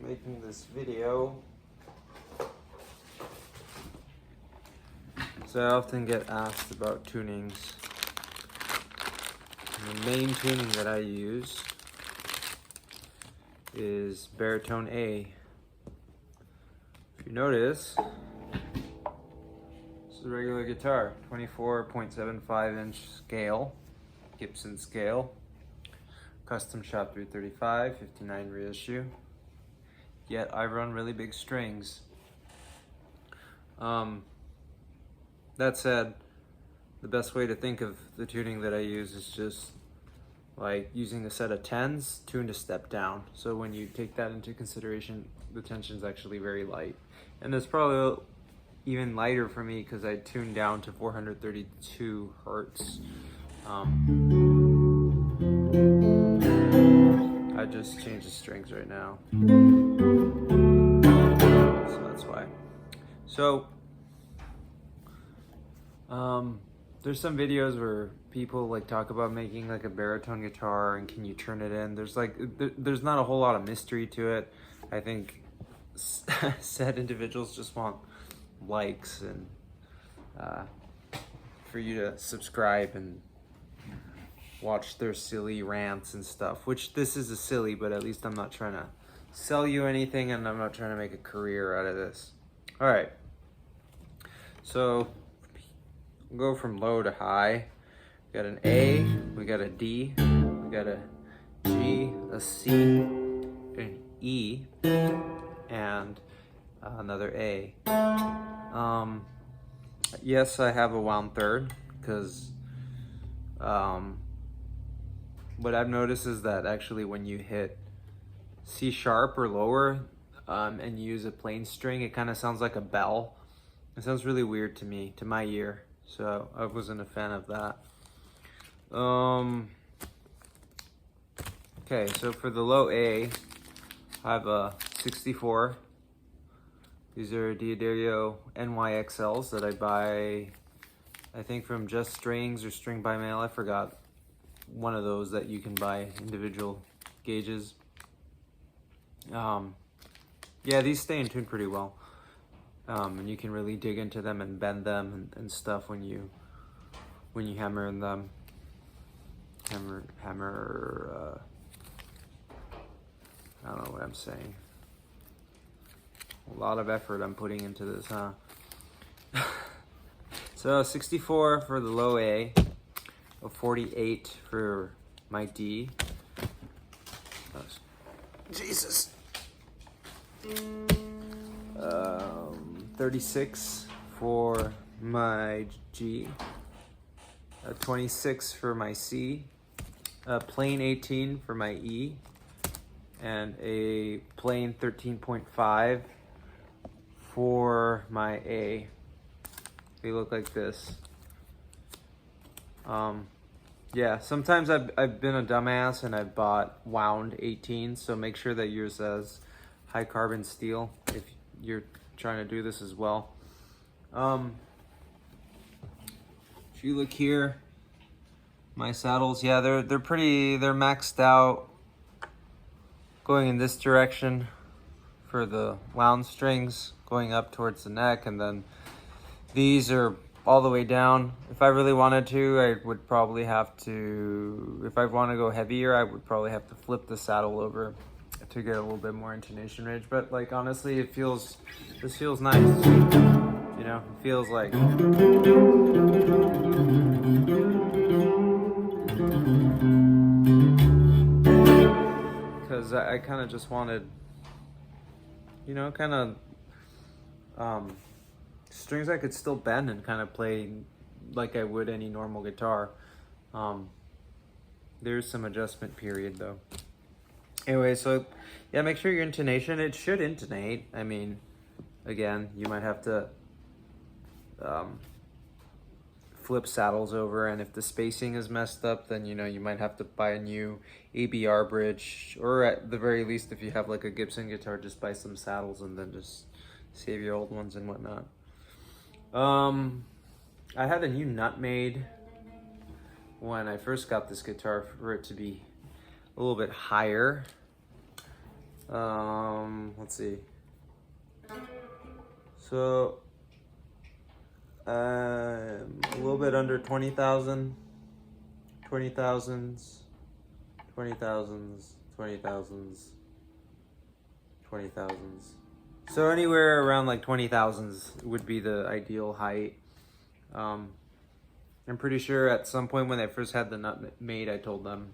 making this video. So I often get asked about tunings. And the main tuning that I use is baritone A. If you notice, this is a regular guitar, 24.75 inch scale, Gibson scale, custom shop 335, 59 reissue. Yet I run really big strings. That said, the best way to think of the tuning that I use is just like using a set of 10s tuned a step down. So when you take that into consideration, the tension is actually very light. And it's probably even lighter for me because I tuned down to 432 hertz. I just changed the strings right now. So that's why. So, there's some videos where people like talk about making like a baritone guitar and can you turn it in. There's like, there's not a whole lot of mystery to it. I think said individuals just want likes and for you to subscribe and watch their silly rants and stuff, which this is a silly, but at least I'm not trying to sell you anything and I'm not trying to make a career out of this. All right, so we'll go from low to high. We got an A, we got a D, we got a G, a C, an E, and another A. Yes, I have a wound third because what I've noticed is that actually when you hit C sharp or lower and you use a plain string, it kind of sounds like a bell. It sounds really weird to me, to my ear. So I wasn't a fan of that. Okay, so for the low A, I have a 64. These are Diodario NYXLs that I buy, I think from Just Strings or String by Mail. I forgot one of those that you can buy individual gauges. Yeah, these stay in tune pretty well. And you can really dig into them and bend them and stuff when you hammer in them. Hammer. I don't know what I'm saying. A lot of effort I'm putting into this, huh? So 64 for the low A, a 48 for my D. Oh, Jesus. 36 for my G, a 26 for my C, a plain 18 for my E, and a plain 13.5 for my A. They look like this. Yeah, sometimes I've been a dumbass and I've bought wound 18, so make sure that yours has high carbon steel if you're trying to do this as well. If you look here, my saddles, yeah, they're maxed out going in this direction for the wound strings going up towards the neck, and then these are all the way down. If I really wanted to, I would probably have to, if I want to go heavier, I would probably have to flip the saddle over to get a little bit more intonation range. But like honestly, this feels nice. You know, it feels like because I kind of just wanted, you know, kind of strings I could still bend and kind of play like I would any normal guitar. There's some adjustment period though. Anyway, so yeah, make sure your intonation, it should intonate. I mean, again, you might have to flip saddles over, and if the spacing is messed up, then you know you might have to buy a new ABR bridge, or at the very least, if you have like a Gibson guitar, just buy some saddles and then just save your old ones and whatnot. I had a new nut made when I first got this guitar for it to be a little bit higher. Let's see. So, a little bit under 20,000, 20,000s, 20,000s, 20,000s, 20,000s. So anywhere around like 20,000s would be the ideal height. I'm pretty sure at some point when I first had the nut made, I told them,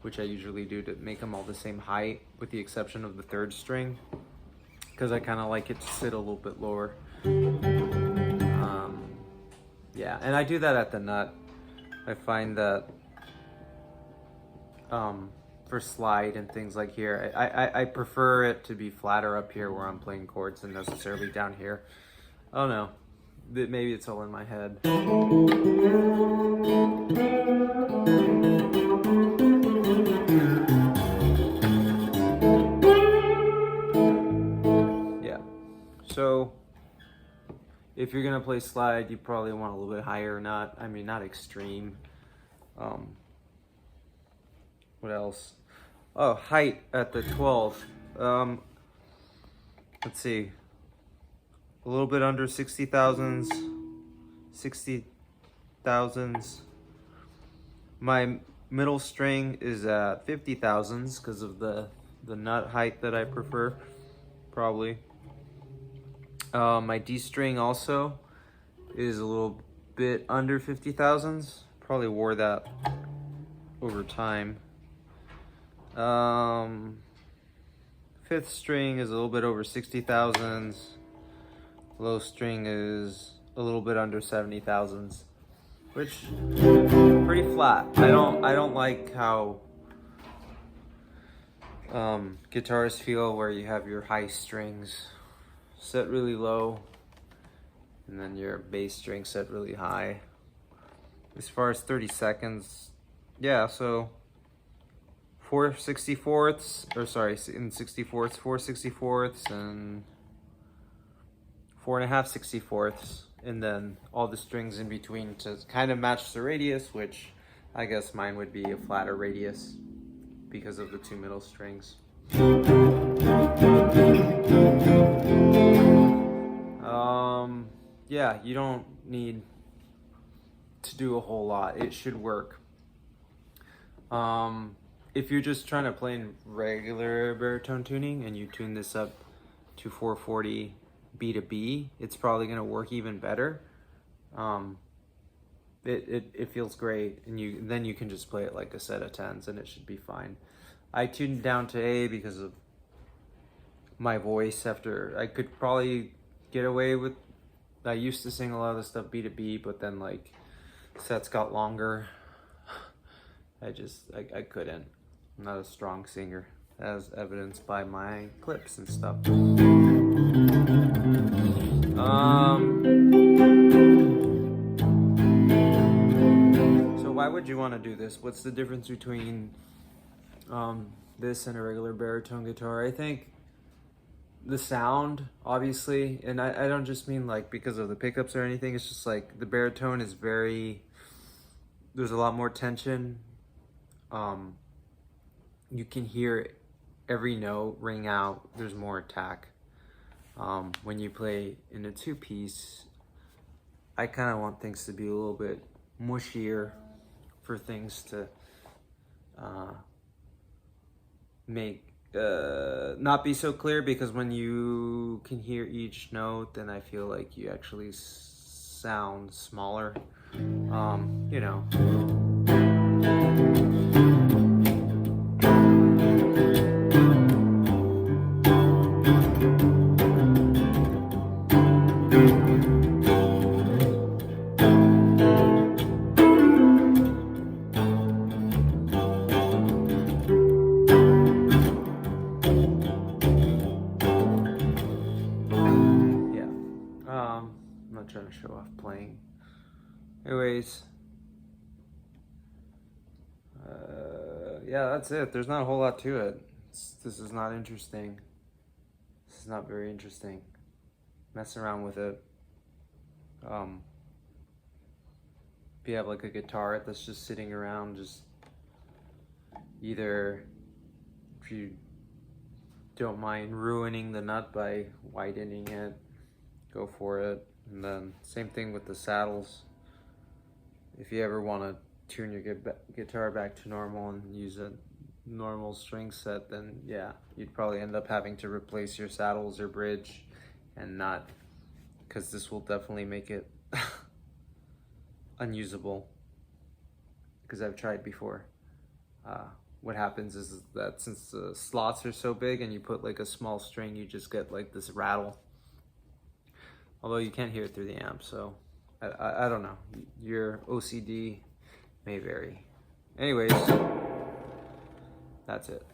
which I usually do, to make them all the same height with the exception of the third string, because I kind of like it to sit a little bit lower. Yeah, and I do that at the nut. I find that for slide and things like here, I prefer it to be flatter up here where I'm playing chords than necessarily down here. Oh no, maybe it's all in my head. Yeah, so if you're gonna play slide, you probably want a little bit higher, not extreme. What else? Oh, height at the 12. Let's see. A little bit under 60,000s. 60,000s. My middle string is at 50,000s because of the nut height that I prefer, probably. My D string also is a little bit under 50,000s. Probably wore that over time. Fifth string is a little bit over 60,000s. Low string is a little bit under 70,000s, which pretty flat. I don't like how guitars feel where you have your high strings set really low and then your bass string set really high. As far as 30 seconds, yeah, so 4 64ths, or sorry, in 64ths, 4 64ths and 4.5 64ths, and then all the strings in between to kind of match the radius, which I guess mine would be a flatter radius because of the two middle strings. Yeah, you don't need to do a whole lot. It should work. If you're just trying to play in regular baritone tuning and you tune this up to 440 B to B, it's probably going to work even better. It feels great, and then you can just play it like a set of 10s and it should be fine. I tuned down to A because of my voice. After I could probably get away with, I used to sing a lot of the stuff B to B, but then like sets got longer. I couldn't. I'm not a strong singer, as evidenced by my clips and stuff. So why would you want to do this? What's the difference between this and a regular baritone guitar? I think the sound, obviously, and I don't just mean like because of the pickups or anything. It's just like the baritone is there's a lot more tension. You can hear every note ring out. There's more attack. When you play in a two-piece, I kind of want things to be a little bit mushier, for things to not be so clear, because when you can hear each note, then I feel like you actually sound smaller. You know. I'm not trying to show off playing. Anyways, yeah, that's it. There's not a whole lot to it. This is not interesting. This is not very interesting. Mess around with it. If you have like a guitar that's just sitting around, just either if you don't mind ruining the nut by widening it, go for it. And then same thing with the saddles. If you ever want to tune your guitar back to normal and use a normal string set, then yeah, you'd probably end up having to replace your saddles or bridge and nut, because this will definitely make it unusable, because I've tried before. What happens is that since the slots are so big and you put like a small string, you just get like this rattle. Although you can't hear it through the amp, so I don't know. Your OCD may vary. Anyways, that's it.